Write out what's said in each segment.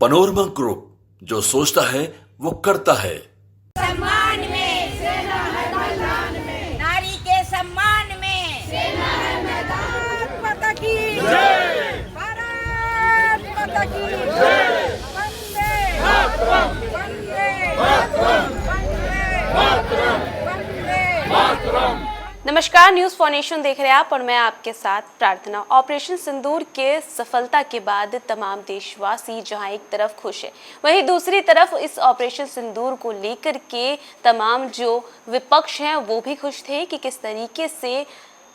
Panorama group, जो सोचता है वो करता है। सम्मान में सेना है मैदान में, नारी के सम्मान में सेना है मैदान। माता की जय, भारत माता की जय। वंदे मातरम, वंदे मातरम, वंदे मातरम, वंदे मातरम। नमस्कार, न्यूज फॉर नेशन देख रहे हैं आप और मैं आपके साथ प्रार्थना। ऑपरेशन सिंदूर के सफलता के बाद तमाम देशवासी जहां एक तरफ खुश है, वहीं दूसरी तरफ इस ऑपरेशन सिंदूर को लेकर के तमाम जो विपक्ष हैं वो भी खुश थे कि किस तरीके से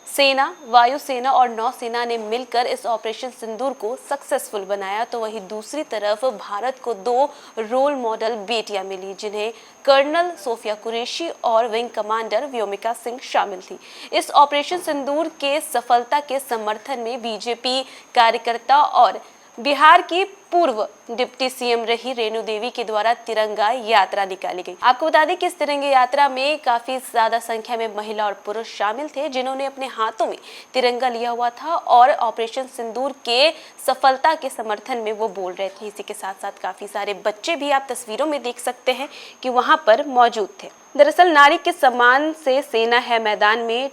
सेना, वायुसेना और नौसेना ने मिलकर इस ऑपरेशन सिंदूर को सक्सेसफुल बनाया। तो वहीं दूसरी तरफ भारत को 2 रोल मॉडल बेटियां मिली, जिन्हें कर्नल सोफिया कुरैशी और विंग कमांडर व्योमिका सिंह शामिल थी। इस ऑपरेशन सिंदूर के सफलता के समर्थन में बीजेपी कार्यकर्ता और बिहार की पूर्व डिप्टी सीएम रही रेणु देवी के द्वारा तिरंगा यात्रा निकाली गई। आपको बता दें कि इस तिरंगा यात्रा में काफी ज्यादा संख्या में महिला और पुरुष शामिल थे, जिन्होंने अपने हाथों में तिरंगा लिया हुआ था और ऑपरेशन सिंदूर के सफलता के समर्थन में वो बोल रहे थे। इसी के साथ साथ काफी सारे बच्चे भी आप तस्वीरों में देख सकते हैं कि वहां पर मौजूद थे। दरअसल नारी के सम्मान से सेना है मैदान में,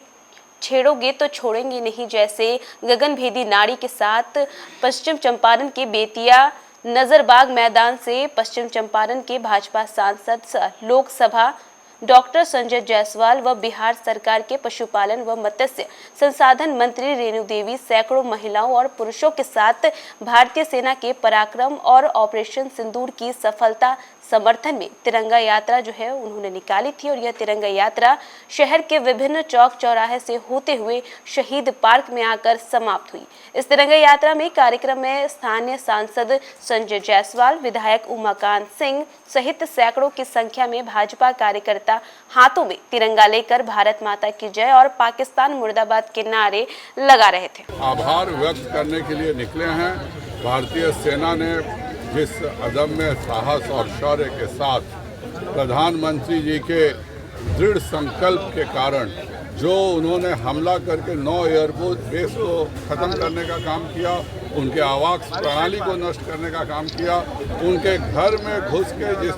छेड़ोगे तो छोड़ेंगे नहीं जैसे गगनभेदी नारी के साथ पश्चिम चंपारण के बेतिया नजरबाग मैदान से पश्चिम चंपारण के भाजपा सांसद लोकसभा डॉक्टर संजय जायसवाल व बिहार सरकार के पशुपालन व मत्स्य संसाधन मंत्री रेणु देवी सैकड़ों महिलाओं और पुरुषों के साथ भारतीय सेना के पराक्रम और ऑपरेशन सिंदूर की सफलता समर्थन में तिरंगा यात्रा जो है उन्होंने निकाली थी। और यह तिरंगा यात्रा शहर के विभिन्न चौक चौराहे से होते हुए शहीद पार्क में आकर समाप्त हुई। इस तिरंगा यात्रा में कार्यक्रम में स्थानीय सांसद संजय जायसवाल, विधायक उमाकांत सिंह सहित सैकड़ों की संख्या में भाजपा कार्यकर्ता हाथों में तिरंगा लेकर भारत माता की जय और पाकिस्तान मुर्दाबाद के नारे लगा रहे थे। आभार व्यक्त करने के लिए निकले हैं। भारतीय सेना ने जिस अदम्य साहस और शौर्य के साथ प्रधानमंत्री जी के दृढ़ संकल्प के कारण जो उन्होंने हमला करके 9 एयरफोर्स बेस को ख़त्म करने का काम किया, उनके आवास प्रणाली को नष्ट करने का काम किया, उनके घर में घुस के जिस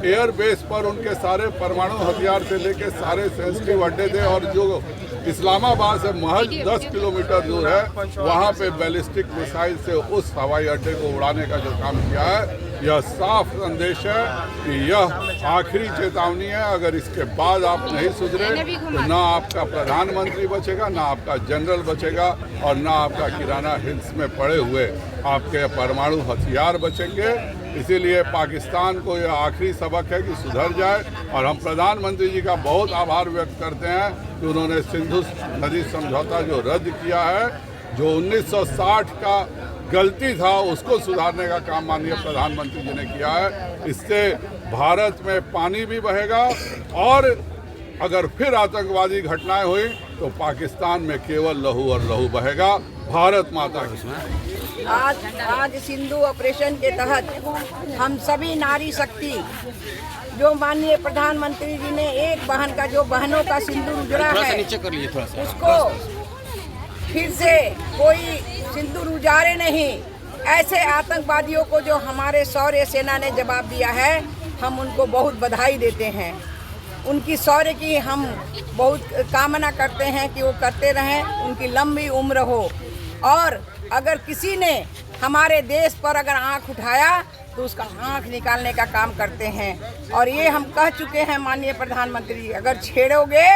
एयर बेस पर उनके सारे परमाणु हथियार से लेके सारे सेंसिटिव अड्डे थे और जो इस्लामाबाद से महज 10 किलोमीटर दूर है, वहाँ पे बैलिस्टिक मिसाइल से उस हवाई अड्डे को उड़ाने का जो काम किया है, यह साफ संदेश है कि यह आखिरी चेतावनी है। अगर इसके बाद आप नहीं सुधरे तो ना आपका प्रधानमंत्री बचेगा, ना आपका जनरल बचेगा और ना आपका किराना हिल्स में पड़े हुए आपके परमाणु हथियार बचेंगे। इसीलिए पाकिस्तान को यह आखिरी सबक है कि सुधर जाए और हम प्रधानमंत्री जी का बहुत आभार व्यक्त करते हैं कि उन्होंने सिंधु नदी समझौता जो रद्द किया है, जो 1960 का गलती था उसको सुधारने का काम माननीय प्रधानमंत्री जी ने किया है। इससे भारत में पानी भी बहेगा और अगर फिर आतंकवादी घटनाएं हुई तो पाकिस्तान में केवल लहू और लहू बहेगा। भारत माता की। आज सिंधु ऑपरेशन के तहत हम सभी नारी शक्ति जो माननीय प्रधानमंत्री जी ने एक बहन का जो बहनों का सिंदूर उजड़ा है उसको फिर से कोई सिंदूर उजाड़े नहीं। ऐसे आतंकवादियों को जो हमारे शौर्य सेना ने जवाब दिया है, हम उनको बहुत बधाई देते हैं। उनकी शौर्य की हम बहुत कामना करते हैं कि वो करते रहें, उनकी लंबी उम्र हो। और अगर किसी ने हमारे देश पर अगर आंख उठाया तो उसका आंख निकालने का काम करते हैं। और ये हम कह चुके हैं माननीय प्रधानमंत्री, अगर छेड़ोगे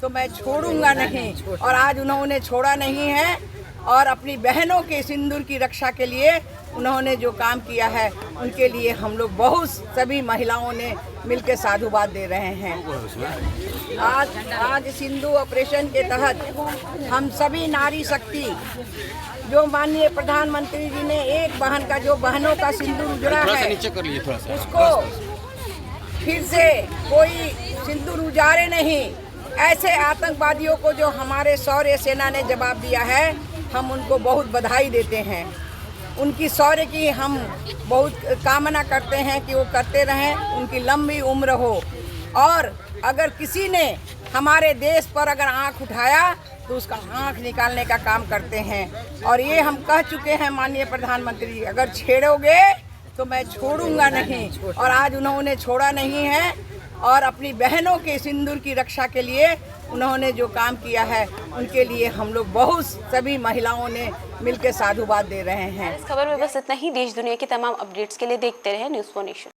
तो मैं छोड़ूंगा नहीं। और आज उन्होंने छोड़ा नहीं है और अपनी बहनों के सिंदूर की रक्षा के लिए उन्होंने जो काम किया है उनके लिए हम लोग बहुत सभी महिलाओं ने मिलकर साधुवाद दे रहे हैं। आज सिंधु ऑपरेशन के तहत हम सभी नारी शक्ति जो माननीय प्रधानमंत्री जी ने एक बहन का जो बहनों का सिंदूर उजड़ा है उसको फिर से कोई सिंदूर उजाड़े नहीं। ऐसे आतंकवादियों को जो हमारे शौर्य सेना ने जवाब दिया है, हम उनको बहुत बधाई देते हैं। उनकी शौर्य की हम बहुत कामना करते हैं कि वो करते रहें, उनकी लंबी उम्र हो। और अगर किसी ने हमारे देश पर अगर आंख उठाया तो उसका आँख निकालने का काम करते हैं। और ये हम कह चुके हैं माननीय प्रधानमंत्री जी, अगर छेड़ोगे तो मैं छोड़ूंगा नहीं। और आज उन्होंने छोड़ा नहीं है और अपनी बहनों के सिंदूर की रक्षा के लिए उन्होंने जो काम किया है उनके लिए हम लोग बहुत सभी महिलाओं ने मिलकर साधुवाद दे रहे हैं। इस खबर में बस इतना ही। देश दुनिया की तमाम अपडेट्स के लिए देखते रहे न्यूज़4 नेशन।